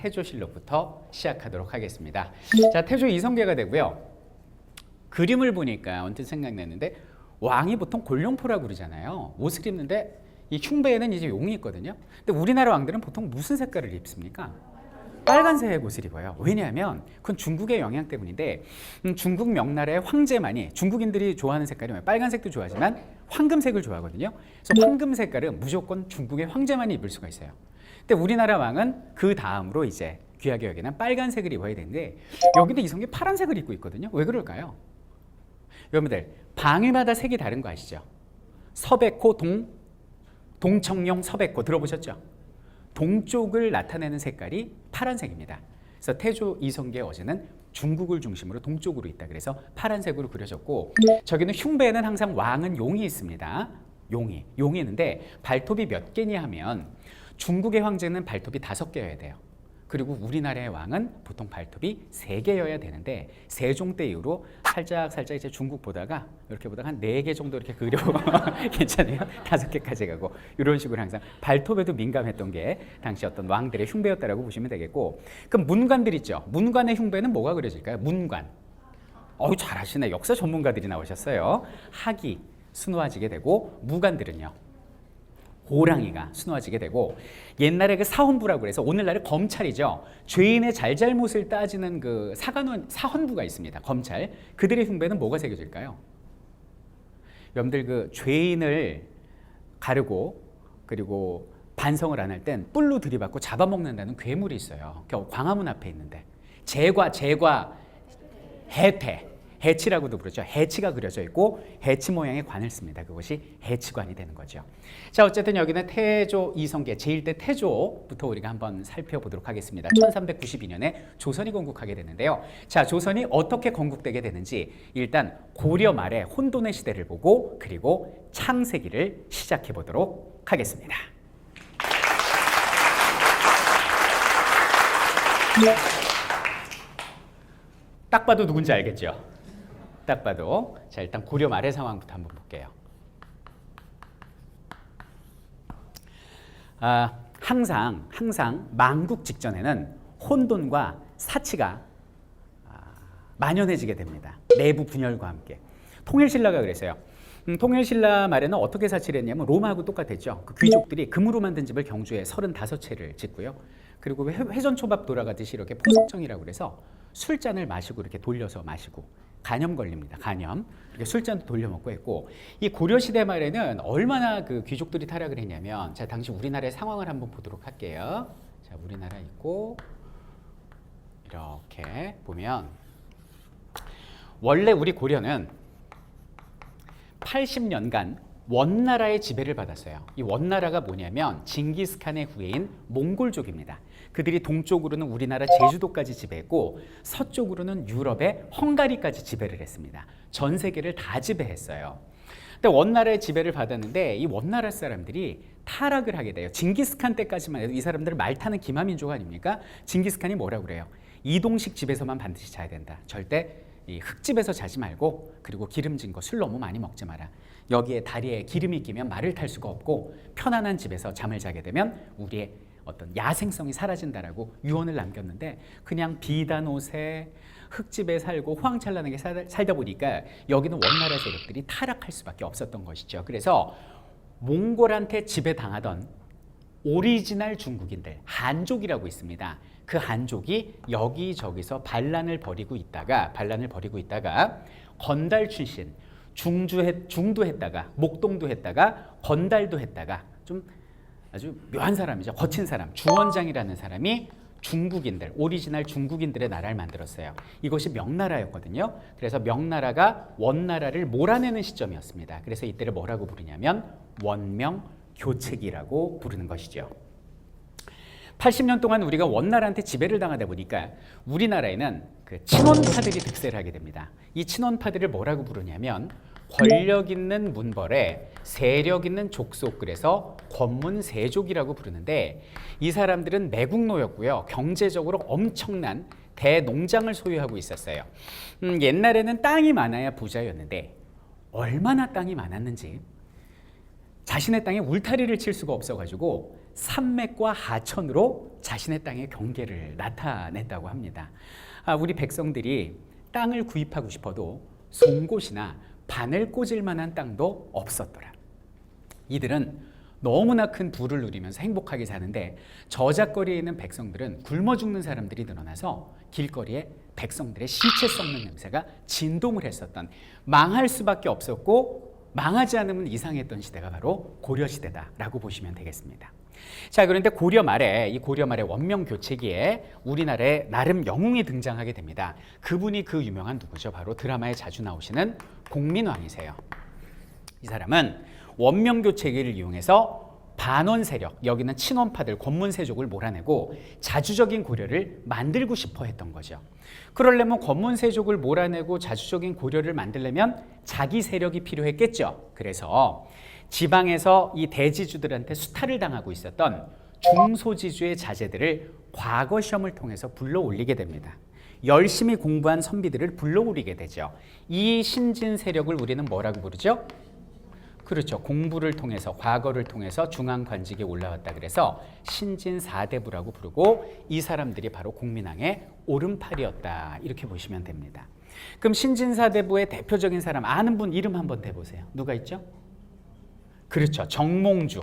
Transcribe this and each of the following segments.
태조실록부터 시작하도록 하겠습니다. 자, 태조 이성계가 되고요. 그림을 보니까 언뜻 생각났는데 왕이 보통 골룡포라고 그러잖아요. 옷을 입는데 이 흉배에는 이제 용이 있거든요. 근데 우리나라 왕들은 보통 무슨 색깔을 입습니까? 빨간색 옷을 입어요. 왜냐하면 그건 중국의 영향 때문인데 중국 명나라의 황제만이 중국인들이 좋아하는 색깔이 빨간색도 좋아하지만 황금색을 좋아하거든요. 그래서 황금 색깔은 무조건 중국의 황제만이 입을 수가 있어요. 근데 우리나라 왕은 그 다음으로 이제 귀하게 여기는 빨간색을 입어야 되는데 여기도 이성계 파란색을 입고 있거든요. 왜 그럴까요? 여러분들 방위마다 색이 다른 거 아시죠? 서백호 동청룡 서백호 들어보셨죠? 동쪽을 나타내는 색깔이 파란색입니다. 그래서 태조 이성계 어제는 중국을 중심으로 동쪽으로 있다. 그래서 파란색으로 그려졌고 저기는 흉배에는 항상 왕은 용이 있습니다. 용이 있는데 발톱이 몇 개냐 하면 중국의 황제는 발톱이 5개여야 돼요. 그리고 우리나라의 왕은 보통 발톱이 3개여야 되는데 세종 때 이후로 살짝 이제 중국 보다가 이렇게 보다가 한 4개 정도 이렇게 그려 괜찮아요? 5개까지 가고 이런 식으로 항상 발톱에도 민감했던 게 당시 어떤 왕들의 흉배였다라고 보시면 되겠고 그럼 문관들 있죠? 문관의 흉배는 뭐가 그려질까요? 문관. 잘하시네. 역사 전문가들이 나오셨어요. 학이 수놓아지게 되고 무관들은요. 호랑이가 수놓아지게 되고 옛날에 그 사헌부라고 그래서 오늘날의 검찰이죠. 죄인의 잘잘못을 따지는 그 사헌부가 있습니다. 검찰. 그들의 흉배는 뭐가 새겨질까요? 여러분들 그 죄인을 가르고 그리고 반성을 안 할 땐 뿔로 들이받고 잡아먹는다는 괴물이 있어요. 광화문 앞에 있는데 제과 해치라고도 부르죠. 해치가 그려져 있고 해치 모양의 관을 씁니다. 그것이 해치관이 되는 거죠. 자, 어쨌든 여기는 태조 이성계 제1대 태조부터 우리가 한번 살펴보도록 하겠습니다. 1392년에 조선이 건국하게 되는데요. 자, 조선이 어떻게 건국되게 되는지 일단 고려 말에 혼돈의 시대를 보고 그리고 창세기를 시작해 보도록 하겠습니다. 딱 봐도 누군지 알겠죠? 딱 봐도. 자, 일단 고려 말의 상황부터 한번 볼게요. 항상 망국 직전에는 혼돈과 사치가 만연해지게 됩니다. 내부 분열과 함께. 통일신라가 그랬어요. 통일신라 말에는 어떻게 사치를 했냐면 로마하고 똑같았죠. 그 귀족들이 금으로 만든 집을 경주에 35채를 짓고요. 그리고 회전초밥 돌아가듯이 이렇게 포석청이라고 그래서 술잔을 마시고 이렇게 돌려서 마시고 간염 걸립니다. 간염. 이렇게 술잔도 돌려 먹고 했고 이 고려 시대 말에는 얼마나 그 귀족들이 타락을 했냐면 자, 당시 우리나라의 상황을 한번 보도록 할게요. 자, 우리나라 있고 이렇게 보면 원래 우리 고려는 80년간 원나라의 지배를 받았어요. 이 원나라가 뭐냐면 징기스칸의 후예인 몽골족입니다. 그들이 동쪽으로는 우리나라 제주도까지 지배했고 서쪽으로는 유럽의 헝가리까지 지배를 했습니다. 전 세계를 다 지배했어요. 근데 원나라의 지배를 받았는데 이 원나라 사람들이 타락을 하게 돼요. 징기스칸 때까지만 해도 이 사람들은 말 타는 기마민족 아닙니까? 징기스칸이 뭐라고 그래요? 이동식 집에서만 반드시 자야 된다. 절대 이 흙집에서 자지 말고 그리고 기름진 거 술 너무 많이 먹지 마라. 여기에 다리에 기름이 끼면 말을 탈 수가 없고 편안한 집에서 잠을 자게 되면 우리의 어떤 야생성이 사라진다라고 유언을 남겼는데 그냥 비단 옷에 흙집에 살고 호황찬란하게 살다 보니까 여기는 원나라 세력들이 타락할 수밖에 없었던 것이죠. 그래서 몽골한테 지배당하던 오리지널 중국인들 한족이라고 있습니다. 그 한족이 여기저기서 반란을 벌이고 있다가 건달 출신 중도 했다가 목동도 했다가 건달도 했다가 좀 아주 묘한 사람이죠. 거친 사람 주원장이라는 사람이 중국인들 오리지널 중국인들의 나라를 만들었어요. 이것이 명나라였거든요. 그래서 명나라가 원나라를 몰아내는 시점이었습니다. 그래서 이때를 뭐라고 부르냐면 원명교체기라고 부르는 것이죠. 80년 동안 우리가 원나라한테 지배를 당하다 보니까 우리나라에는 그 친원파들이 득세를 하게 됩니다. 이 친원파들을 뭐라고 부르냐면 권력 있는 문벌에 세력 있는 족속, 그래서 권문세족이라고 부르는데 이 사람들은 매국노였고요. 경제적으로 엄청난 대농장을 소유하고 있었어요. 옛날에는 땅이 많아야 부자였는데 얼마나 땅이 많았는지 자신의 땅에 울타리를 칠 수가 없어가지고 산맥과 하천으로 자신의 땅의 경계를 나타냈다고 합니다. 우리 백성들이 땅을 구입하고 싶어도 송곳이나 바늘 꽂을 만한 땅도 없었더라. 이들은 너무나 큰 부를 누리면서 행복하게 사는데 저작거리에 있는 백성들은 굶어 죽는 사람들이 늘어나서 길거리에 백성들의 시체 썩는 냄새가 진동을 했었던, 망할 수밖에 없었고 망하지 않으면 이상했던 시대가 바로 고려시대다라고 보시면 되겠습니다. 자, 그런데 고려 말에 원명 교체기에 우리나라에 나름 영웅이 등장하게 됩니다. 그분이 그 유명한 누구죠? 바로 드라마에 자주 나오시는 공민왕이세요. 이 사람은 원명 교체기를 이용해서 반원 세력, 여기는 친원파들, 권문세족을 몰아내고 자주적인 고려를 만들고 싶어 했던 거죠. 그러려면 권문세족을 몰아내고 자주적인 고려를 만들려면 자기 세력이 필요했겠죠. 그래서 지방에서 이 대지주들한테 수탈을 당하고 있었던 중소지주의 자제들을 과거 시험을 통해서 불러올리게 됩니다. 열심히 공부한 선비들을 불러올리게 되죠. 이 신진 세력을 우리는 뭐라고 부르죠? 그렇죠. 공부를 통해서, 과거를 통해서 중앙관직에 올라왔다 그래서 신진사대부라고 부르고, 이 사람들이 바로 공민왕의 오른팔이었다, 이렇게 보시면 됩니다. 그럼 신진사대부의 대표적인 사람 아는 분 이름 한번 대보세요. 누가 있죠? 그렇죠. 정몽주.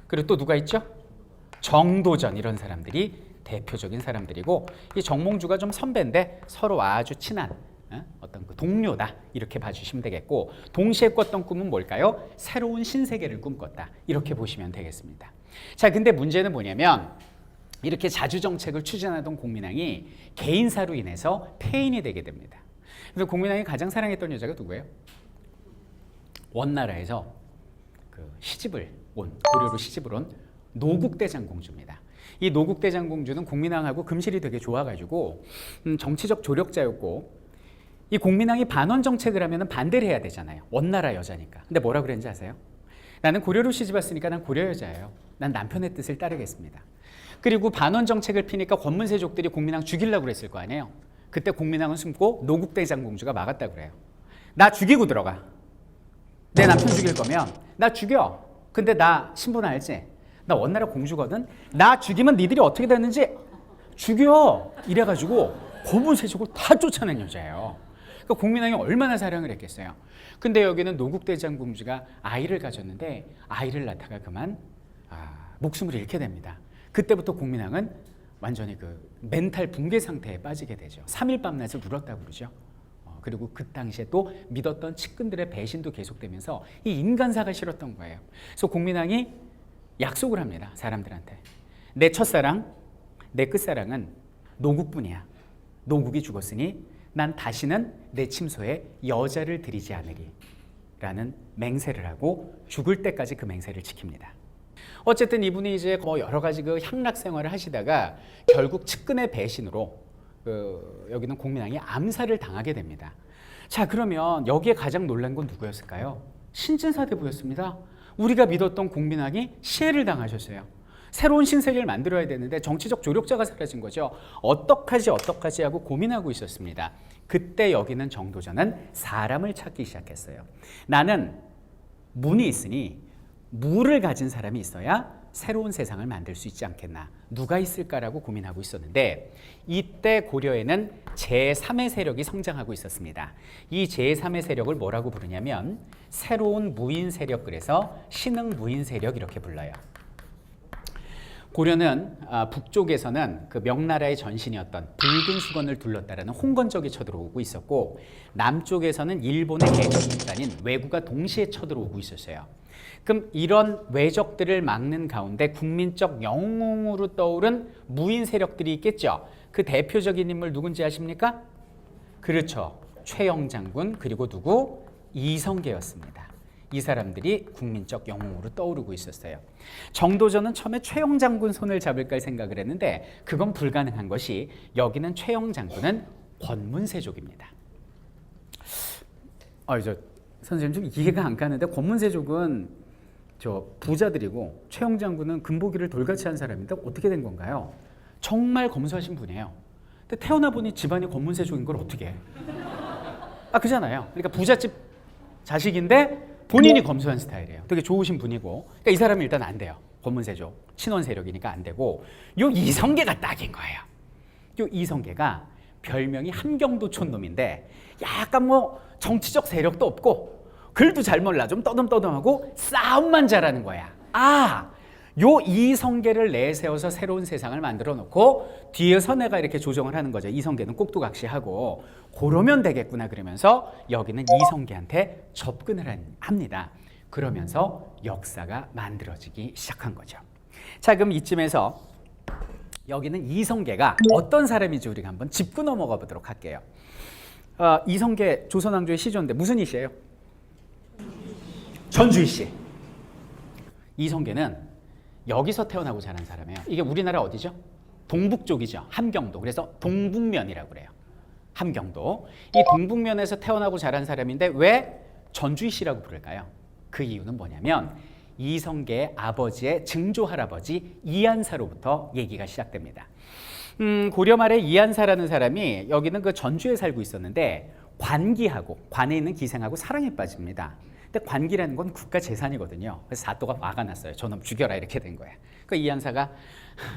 그리고 또 누가 있죠? 정도전. 이런 사람들이 대표적인 사람들이고, 이 정몽주가 좀 선배인데 서로 아주 친한 어떤 그 동료다, 이렇게 봐주시면 되겠고, 동시에 꿨던 꿈은 뭘까요? 새로운 신세계를 꿈꿨다, 이렇게 보시면 되겠습니다. 자, 근데 문제는 뭐냐면 이렇게 자주정책을 추진하던 공민왕이 개인사로 인해서 폐인이 되게 됩니다. 그래서 공민왕이 가장 사랑했던 여자가 누구예요? 원나라에서 고려로 시집을 온 노국대장공주입니다. 이 노국대장공주는 공민왕하고 금실이 되게 좋아가지고 정치적 조력자였고, 이 공민왕이 반원 정책을 하면 반대를 해야 되잖아요. 원나라 여자니까. 근데 뭐라 그랬는지 아세요? 나는 고려로 시집 왔으니까 난 고려 여자예요. 난 남편의 뜻을 따르겠습니다. 그리고 반원 정책을 피니까 권문세족들이 공민왕 죽이려고 그랬을 거 아니에요. 그때 공민왕은 숨고 노국대장공주가 막았다고 그래요. 나 죽이고 들어가. 내 남편 죽일 거면 나 죽여. 근데 나 신분 알지? 나 원나라 공주거든. 나 죽이면 니들이 어떻게 됐는지 죽여. 이래가지고 권문세족을 다 쫓아낸 여자예요. 그러니까 공민왕이 얼마나 사랑을 했겠어요. 근데 여기는 노국대장공주가 아이를 가졌는데 아이를 낳다가 그만 목숨을 잃게 됩니다. 그때부터 공민왕은 완전히 그 멘탈 붕괴 상태에 빠지게 되죠. 3일 밤낮을 울었다고 그러죠. 그리고 그 당시에 또 믿었던 측근들의 배신도 계속되면서 이 인간사가 싫었던 거예요. 그래서 공민왕이 약속을 합니다. 사람들한테. 내 첫사랑, 내 끝사랑은 노국뿐이야. 노국이 죽었으니 난 다시는 내 침소에 여자를 들이지 않으리 라는 맹세를 하고 죽을 때까지 그 맹세를 지킵니다. 어쨌든 이분이 이제 여러 가지 그 향락 생활을 하시다가 결국 측근의 배신으로 여기는 공민왕이 암살을 당하게 됩니다. 자, 그러면 여기에 가장 놀란 건 누구였을까요? 신진사대부였습니다. 우리가 믿었던 공민왕이 시해를 당하셨어요. 새로운 신세계를 만들어야 되는데 정치적 조력자가 사라진 거죠. 어떡하지 하고 고민하고 있었습니다. 그때 여기는 정도전은 사람을 찾기 시작했어요. 나는 문이 있으니 무를 가진 사람이 있어야 새로운 세상을 만들 수 있지 않겠나. 누가 있을까라고 고민하고 있었는데, 이때 고려에는 제3의 세력이 성장하고 있었습니다. 이 제3의 세력을 뭐라고 부르냐면 새로운 무인 세력, 그래서 신흥 무인 세력 이렇게 불러요. 고려는 북쪽에서는 그 명나라의 전신이었던 붉은 수건을 둘렀다라는 홍건적이 쳐들어오고 있었고, 남쪽에서는 일본의 해적 집단인 왜구가 동시에 쳐들어오고 있었어요. 그럼 이런 외적들을 막는 가운데 국민적 영웅으로 떠오른 무인 세력들이 있겠죠. 그 대표적인 인물 누군지 아십니까? 그렇죠. 최영 장군, 그리고 누구? 이성계였습니다. 이 사람들이 국민적 영웅으로 떠오르고 있었어요. 정도전은 처음에 최영 장군 손을 잡을까 생각을 했는데 그건 불가능한 것이, 여기는 최영 장군은 권문세족입니다. 선생님 좀 이해가 안 가는데, 권문세족은 저 부자들이고 최영 장군은 금보기를 돌같이 한 사람인데 어떻게 된 건가요? 정말 검소하신 분이에요. 근데 태어나 보니 집안이 권문세족인 걸 어떻게 해? 그잖아요. 그러니까 부잣집 자식인데 본인이 검소한 스타일이에요. 되게 좋으신 분이고, 그러니까 이 사람이 일단 안 돼요. 권문세족 친원 세력이니까 안 되고, 요 이성계가 딱인 거예요. 요 이성계가 별명이 함경도 촌놈인데 약간 뭐 정치적 세력도 없고 글도 잘 몰라, 좀 떠듬떠듬하고 싸움만 잘하는 거야. 요 이성계를 내세워서 새로운 세상을 만들어 놓고 뒤에서 내가 이렇게 조정을 하는 거죠. 이성계는 꼭두각시하고 그러면 되겠구나 그러면서 여기는 이성계한테 접근을 합니다. 그러면서 역사가 만들어지기 시작한 거죠. 자, 그럼 이쯤에서 여기는 이성계가 어떤 사람인지 우리가 한번 짚고 넘어가 보도록 할게요. 이성계 조선왕조의 시조인데 무슨 이씨예요? 전주이 씨. 이성계는 여기서 태어나고 자란 사람이에요. 이게 우리나라 어디죠? 동북 쪽이죠. 함경도. 그래서 동북면이라고 그래요. 함경도. 이 동북면에서 태어나고 자란 사람인데 왜 전주이 씨라고 부를까요? 그 이유는 뭐냐면 이성계의 아버지의 증조 할아버지 이한사로부터 얘기가 시작됩니다. 고려 말에 이한사라는 사람이 여기는 그 전주에 살고 있었는데 관기하고 관에 있는 기생하고 사랑에 빠집니다. 근데 관기라는 건 국가 재산이거든요. 그래서 사또가 화가 났어요. 저놈 죽여라 이렇게 된 거예요. 그 이한사가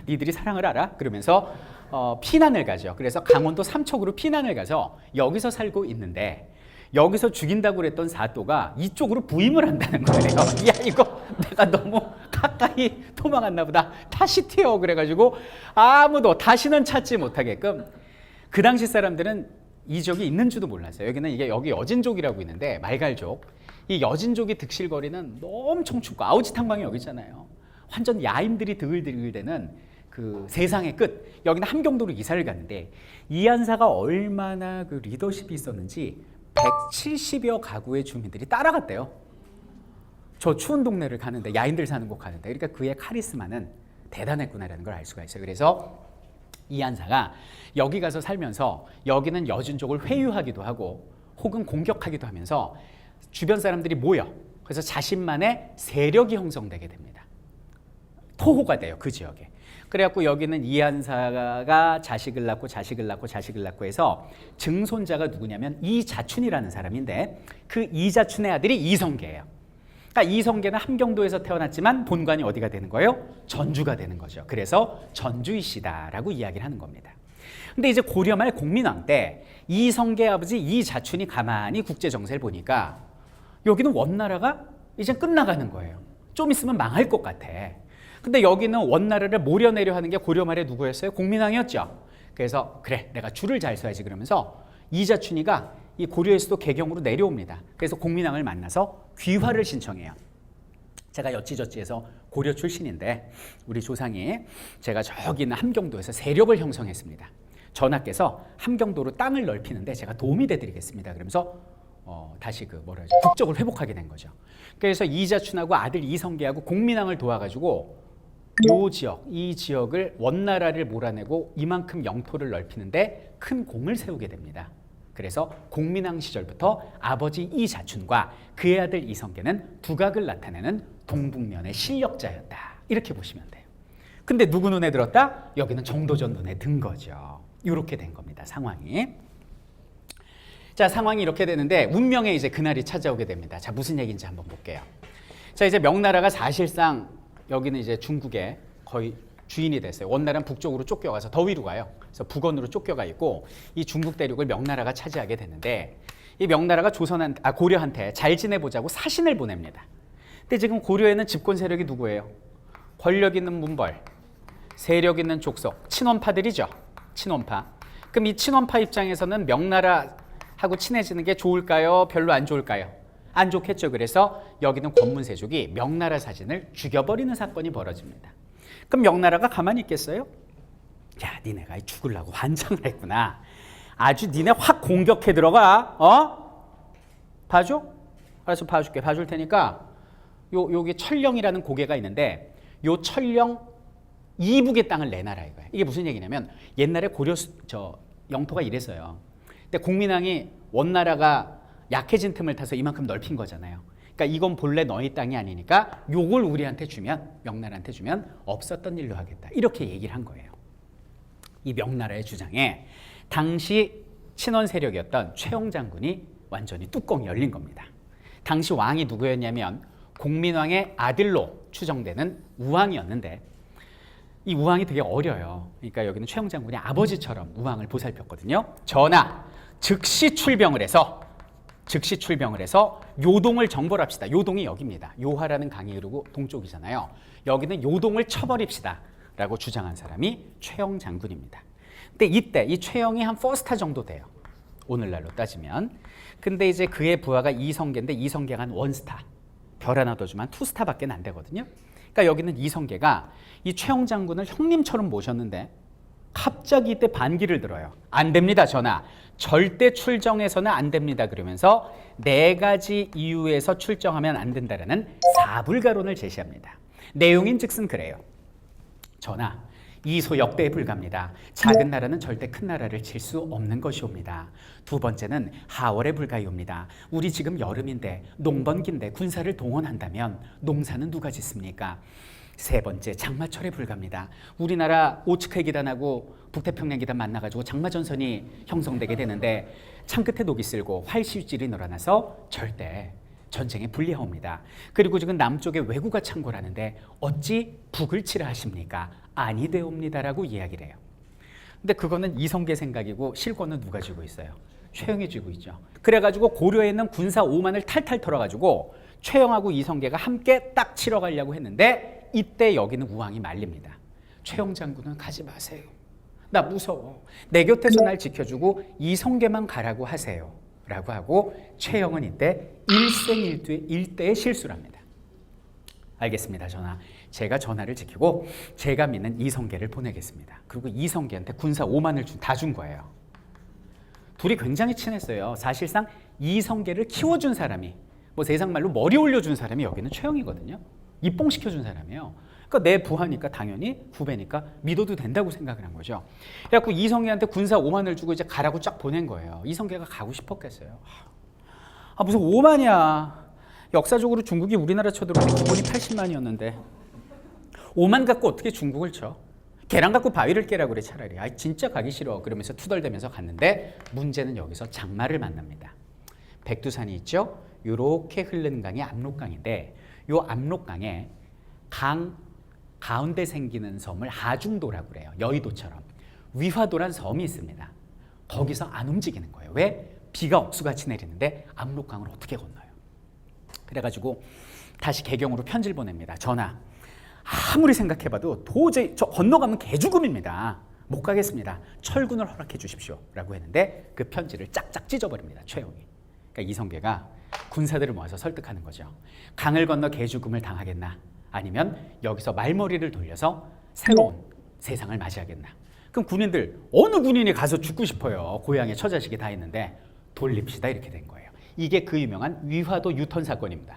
니들이 사랑을 알아? 그러면서 피난을 가죠. 그래서 강원도 삼척으로 피난을 가서 여기서 살고 있는데 여기서 죽인다고 그랬던 사또가 이쪽으로 부임을 한다는 거예요. 야, 이거 내가 너무 가까이 도망갔나 보다. 다시 튀어. 그래가지고 아무도 다시는 찾지 못하게끔. 그 당시 사람들은 이 족이 있는 줄도 몰랐어요. 여기 여진족이라고 있는데 말갈족. 이 여진족이 득실거리는 엄청 춥고 아우지탕방이 여기 있잖아요. 완전 야인들이 드글드글대는 그 세상의 끝. 여기는 함경도로 이사를 갔는데 이한사가 얼마나 그 리더십이 있었는지 170여 가구의 주민들이 따라갔대요. 저 추운 동네를 가는데, 야인들 사는 곳 가는데. 그러니까 그의 카리스마는 대단했구나라는 걸 알 수가 있어요. 그래서 이한사가 여기 가서 살면서 여기는 여진족을 회유하기도 하고 혹은 공격하기도 하면서 주변 사람들이 모여. 그래서 자신만의 세력이 형성되게 됩니다. 토호가 돼요, 그 지역에. 그래갖고 여기는 이한사가 자식을 낳고 해서 증손자가 누구냐면 이자춘이라는 사람인데 그 이자춘의 아들이 이성계예요. 그러니까 이성계는 함경도에서 태어났지만 본관이 어디가 되는 거예요? 전주가 되는 거죠. 그래서 전주이시다라고 이야기를 하는 겁니다. 근데 이제 고려 말 공민왕 때 이성계 아버지 이자춘이 가만히 국제 정세를 보니까 여기는 원나라가 이제 끝나가는 거예요. 좀 있으면 망할 것 같아. 근데 여기는 원나라를 모려내려 하는 게 고려 말에 누구였어요? 공민왕이었죠. 그래서 그래, 내가 줄을 잘 서야지 그러면서 이자춘이가 이 고려에서도 개경으로 내려옵니다. 그래서 공민왕을 만나서 귀화를 신청해요. 제가 여찌저찌해서 고려 출신인데 우리 조상이 제가 저기 있는 함경도에서 세력을 형성했습니다. 전하께서 함경도로 땅을 넓히는데 제가 도움이 되드리겠습니다. 그러면서 다시 국적을 회복하게 된 거죠. 그래서 이자춘하고 아들 이성계하고 공민왕을 도와가지고 이 지역을 원나라를 몰아내고 이만큼 영토를 넓히는데 큰 공을 세우게 됩니다. 그래서 공민왕 시절부터 아버지 이자춘과 그의 아들 이성계는 두각을 나타내는 동북면의 실력자였다. 이렇게 보시면 돼요. 근데 누구 눈에 들었다? 여기는 정도전 눈에 든 거죠. 이렇게 된 겁니다, 상황이. 자, 상황이 이렇게 되는데 운명의 이제 그날이 찾아오게 됩니다. 자, 무슨 얘기인지 한번 볼게요. 자, 이제 명나라가 사실상 여기는 이제 중국의 거의 주인이 됐어요. 원나라는 북쪽으로 쫓겨가서 더 위로 가요. 그래서 북원으로 쫓겨가 있고 이 중국 대륙을 명나라가 차지하게 되는데 이 명나라가 고려한테 잘 지내보자고 사신을 보냅니다. 근데 지금 고려에는 집권 세력이 누구예요? 권력 있는 문벌, 세력 있는 족속, 친원파들이죠. 친원파. 그럼 이 친원파 입장에서는 명나라하고 친해지는 게 좋을까요? 별로 안 좋을까요? 안 좋겠죠. 그래서 여기는 권문세족이 명나라 사신을 죽여버리는 사건이 벌어집니다. 그럼 명나라가 가만히 있겠어요? 야, 니네가 죽으려고 환장을 했구나. 아주 니네 확 공격해 들어가. 봐줘? 알았어, 봐줄게. 봐줄 테니까 여기 철령이라는 고개가 있는데 요 철령 이북의 땅을 내놔라 이거야. 이게 무슨 얘기냐면 옛날에 고려 영토가 이랬어요. 근데 공민왕이 원나라가 약해진 틈을 타서 이만큼 넓힌 거잖아요. 그러니까 이건 본래 너희 땅이 아니니까 요걸 우리한테 주면, 명나라한테 주면 없었던 일로 하겠다. 이렇게 얘기를 한 거예요. 이 명나라의 주장에 당시 친원 세력이었던 최영 장군이 완전히 뚜껑이 열린 겁니다. 당시 왕이 누구였냐면 공민왕의 아들로 추정되는 우왕이었는데 이 우왕이 되게 어려요. 그러니까 여기는 최영 장군이 아버지처럼 우왕을 보살폈거든요. 전하, 즉시 출병을 해서 요동을 정벌합시다. 요동이 여기입니다. 요하라는 강이 흐르고 동쪽이잖아요. 여기는 요동을 쳐버립시다 라고 주장한 사람이 최영 장군입니다. 근데 이때 이 최영이 한 4스타 정도 돼요. 오늘날로 따지면. 근데 이제 그의 부하가 이성계인데 이성계가 한 1스타. 별 하나 더 주면 2스타밖에 안 되거든요. 그러니까 여기는 이성계가 이 최영 장군을 형님처럼 모셨는데 갑자기 이때 반기를 들어요. 안 됩니다, 전하. 절대 출정해서는 안 됩니다. 그러면서 4가지 이유에서 출정하면 안 된다라는 사불가론을 제시합니다. 내용인즉슨 그래요. 전하, 이소 역대에 불과합니다. 작은 나라는 절대 큰 나라를 칠 수 없는 것이옵니다. 두 번째는 하월에 불과이옵니다. 우리 지금 여름인데 농번기인데 군사를 동원한다면 농사는 누가 짓습니까? 세 번째, 장마철에 불과합니다. 우리나라 오츠카이 기단하고 북태평양 기단 만나가지고 장마전선이 형성되게 되는데 창끝에 녹이 쓸고 활시질이 늘어나서 절대 전쟁에 불리하옵니다. 그리고 지금 남쪽에 왜구가 창궐하는데 어찌 북을 치라 하십니까? 아니되옵니다라고 이야기를 해요. 근데 그거는 이성계 생각이고 실권은 누가 쥐고 있어요? 최영이 쥐고 있죠. 그래가지고 고려에 있는 군사 5만을 탈탈 털어가지고 최영하고 이성계가 함께 딱 치러 가려고 했는데 이때 여기는 우왕이 말립니다. 최영 장군은 가지 마세요. 나 무서워. 내 곁에서 날 지켜주고 이성계만 가라고 하세요. 라고 하고 최영은 이때 일생일대의 실수를 합니다. 알겠습니다, 전하. 제가 전하를 지키고 제가 믿는 이성계를 보내겠습니다. 그리고 이성계한테 군사 5만을 다 준 거예요. 둘이 굉장히 친했어요. 사실상 이성계를 키워준 사람이 뭐 세상 말로 머리 올려준 사람이 여기는 최영이거든요. 입봉시켜준 사람이에요. 그러니까 내 부하니까 당연히 후배니까 믿어도 된다고 생각을 한 거죠. 그래갖고 이성계한테 군사 5만을 주고 이제 가라고 쫙 보낸 거예요. 이성계가 가고 싶었겠어요. 무슨 5만이야. 역사적으로 중국이 우리나라 쳐들어올 때 기본이 80만이었는데 5만 갖고 어떻게 중국을 쳐? 계란 갖고 바위를 깨라고 그래 차라리. 진짜 가기 싫어. 그러면서 투덜대면서 갔는데 문제는 여기서 장마를 만납니다. 백두산이 있죠? 이렇게 흐르는 강이 압록강인데 이 압록강에 강 가운데 생기는 섬을 하중도라고 그래요. 여의도처럼. 위화도란 섬이 있습니다. 거기서 안 움직이는 거예요. 왜? 비가 억수같이 내리는데 압록강을 어떻게 건너요? 그래가지고 다시 개경으로 편지를 보냅니다. 전하, 아무리 생각해봐도 도저히 저 건너가면 개죽음입니다. 못 가겠습니다. 철군을 허락해 주십시오. 라고 했는데 그 편지를 짝짝 찢어버립니다. 최영이. 그러니까 이성계가 군사들을 모아서 설득하는 거죠. 강을 건너 개죽음을 당하겠나? 아니면 여기서 말머리를 돌려서 새로운 세상을 맞이하겠나? 그럼 군인들 어느 군인이 가서 죽고 싶어요. 고향에 처자식이 다 있는데 돌립시다 이렇게 된 거예요. 이게 그 유명한 위화도 유턴 사건입니다.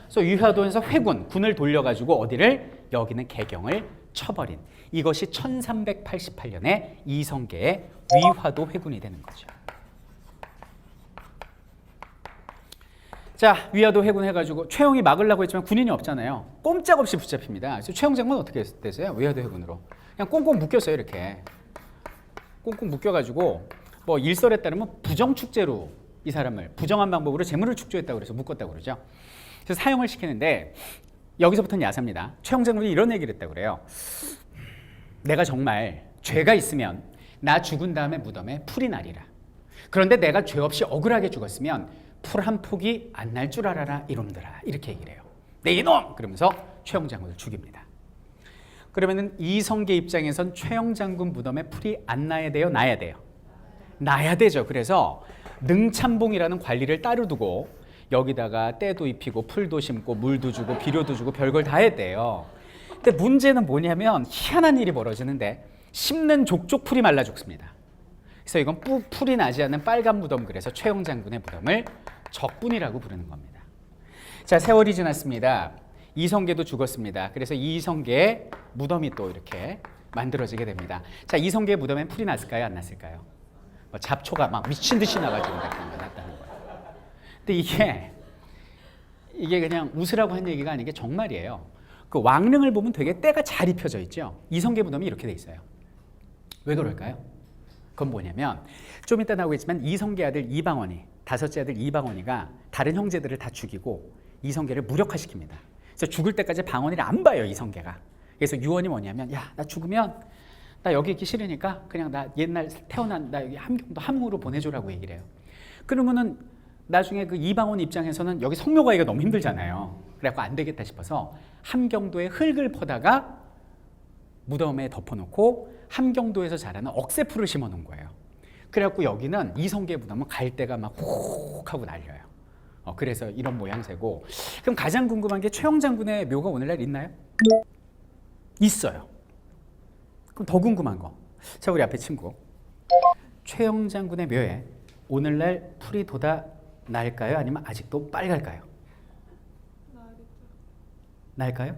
그래서 위화도에서 군을 돌려가지고 어디를? 여기는 개경을 쳐버린 이것이 1388년에 이성계의 위화도 회군이 되는 거죠. 자, 위화도 회군해가지고 최영이 막으려고 했지만 군인이 없잖아요. 꼼짝없이 붙잡힙니다. 그래서 최영 장군은 어떻게 됐어요? 위화도 회군으로 그냥 꽁꽁 묶였어요. 이렇게 꽁꽁 묶여가지고 뭐 일설에 따르면 부정축제로 이 사람을 부정한 방법으로 재물을 축조했다고 그래서 묶었다고 그러죠. 그래서 사형을 시키는데 여기서부터는 야사입니다. 최영 장군이 이런 얘기를 했다고 그래요. 내가 정말 죄가 있으면 나 죽은 다음에 무덤에 풀이 나리라. 그런데 내가 죄 없이 억울하게 죽었으면 풀 한 폭이 안 날 줄 알아라 이놈들아. 이렇게 얘기를 해요. 네 이놈! 그러면서 최영 장군을 죽입니다. 그러면은 이성계 입장에선 최영 장군 무덤에 풀이 안 나야 돼요? 나야 돼요? 나야 되죠. 그래서 능참봉이라는 관리를 따로 두고 여기다가 때도 입히고 풀도 심고 물도 주고 비료도 주고 별걸 다 했대요. 근데 문제는 뭐냐면 희한한 일이 벌어지는데 심는 족족 풀이 말라 죽습니다. 그래서 이건 풀이 나지 않는 빨간 무덤, 그래서 최영 장군의 무덤을 적분이라고 부르는 겁니다. 자, 세월이 지났습니다. 이성계도 죽었습니다. 그래서 이성계의 무덤이 또 이렇게 만들어지게 됩니다. 자, 이성계의 무덤엔 풀이 났을까요? 안 났을까요? 뭐 잡초가 막 미친 듯이 나가지고 났다는 거예요. 근데 이게 그냥 웃으라고 한 얘기가 아닌 게 정말이에요. 그 왕릉을 보면 되게 때가 잘 입혀져 있죠. 이성계 무덤이 이렇게 돼 있어요. 왜 그럴까요? 그건 뭐냐면 좀 이따 나오겠지만 이성계 아들 이방원이 다섯째 아들 이방원이가 다른 형제들을 다 죽이고 이성계를 무력화시킵니다. 그래서 죽을 때까지 방언이를 안 봐요, 이성계가. 그래서 유언이 뭐냐면, 야, 나 죽으면 나 여기 있기 싫으니까 그냥 나 옛날 태어난 나 여기 함경도 함흥으로 보내줘라고 얘기를 해요. 그러면은 나중에 그 이방원 입장에서는 여기 성묘 가기가 너무 힘들잖아요. 그래갖고 안 되겠다 싶어서 함경도에 흙을 퍼다가 무덤에 덮어놓고 함경도에서 자라는 억새풀을 심어놓은 거예요. 그래갖고 여기는 이성계 무덤은 갈 데가 막 훅 하고 날려요. 그래서 이런 모양새고. 그럼 가장 궁금한 게 최영 장군의 묘가 오늘날 있나요? 있어요. 그럼 더 궁금한 거. 자, 우리 앞에 친구. 최영 장군의 묘에 오늘날 풀이 돋아 날까요? 아니면 아직도 빨갈까요? 날까요?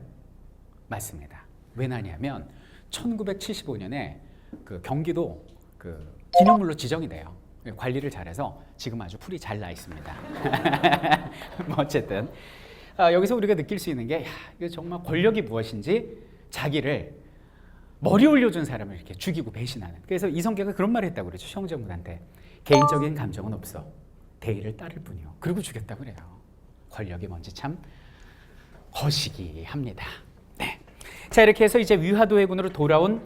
맞습니다. 왜 나냐면 1975년에 그 경기도 그 기념물로 지정이 돼요. 관리를 잘해서 지금 아주 풀이 잘 나 있습니다. 뭐 어쨌든 여기서 우리가 느낄 수 있는 게, 야, 이거 정말 권력이 무엇인지 자기를 머리 올려준 사람을 이렇게 죽이고 배신하는. 그래서 이성계가 그런 말을 했다고 그러죠. 최영정군한테. 개인적인 감정은 없어. 대의를 따를 뿐이요. 그리고 죽였다고 그래요. 권력이 뭔지 참 거시기합니다. 네. 자, 이렇게 해서 이제 위화도 해군으로 돌아온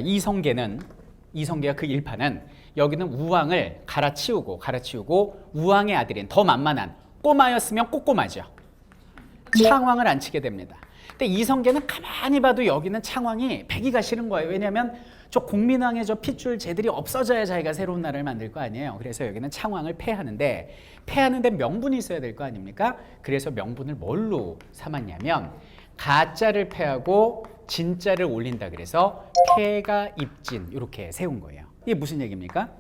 이성계가 그 일파는 여기는 우왕을 갈아치우고 우왕의 아들인 더 만만한 꼬마였으면 꼬꼬마죠. 창왕을 앉히게 됩니다. 근데 이성계는 가만히 봐도 여기는 창왕이 배기가 싫은 거예요. 왜냐하면 저 공민왕의 저 핏줄 쟤들이 없어져야 자기가 새로운 나라를 만들 거 아니에요. 그래서 여기는 창왕을 폐하는데 명분이 있어야 될 거 아닙니까? 그래서 명분을 뭘로 삼았냐면 가짜를 폐하고 진짜를 올린다. 그래서 폐가 입진 이렇게 세운 거예요. 이게 무슨 얘기입니까?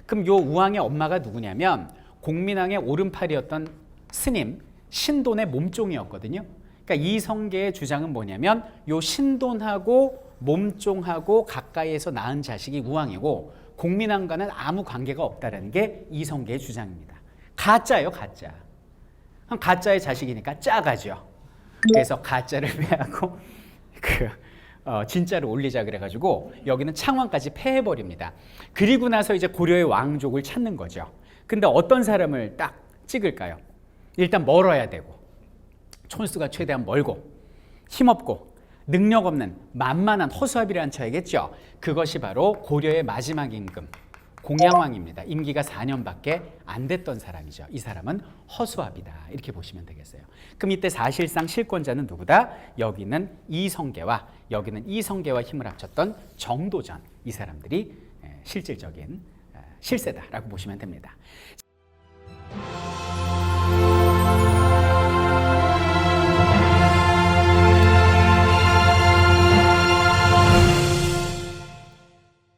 그럼 요 우왕의 엄마가 누구냐면 공민왕의 오른팔이었던 스님 신돈의 몸종이었거든요. 그러니까 이성계의 주장은 뭐냐면 요 신돈하고 몸종하고 가까이에서 낳은 자식이 우왕이고 공민왕과는 아무 관계가 없다라는 게 이성계의 주장입니다. 가짜예요, 가짜. 가짜의 자식이니까 짜가죠. 그래서 가짜를 폐하고 진짜를 올리자 그래가지고 여기는 창왕까지 폐해버립니다. 그리고 나서 이제 고려의 왕족을 찾는 거죠. 근데 어떤 사람을 딱 찍을까요? 일단 멀어야 되고 촌수가 최대한 멀고 힘없고 능력 없는 만만한 허수아비라는 쳐야겠죠. 그것이 바로 고려의 마지막 임금 공양왕입니다. 임기가 4년밖에 안 됐던 사람이죠. 이 사람은 허수아비다 이렇게 보시면 되겠어요. 그럼 이때 사실상 실권자는 누구다? 여기는 이성계와 힘을 합쳤던 정도전, 이 사람들이 실질적인 실세다라고 보시면 됩니다.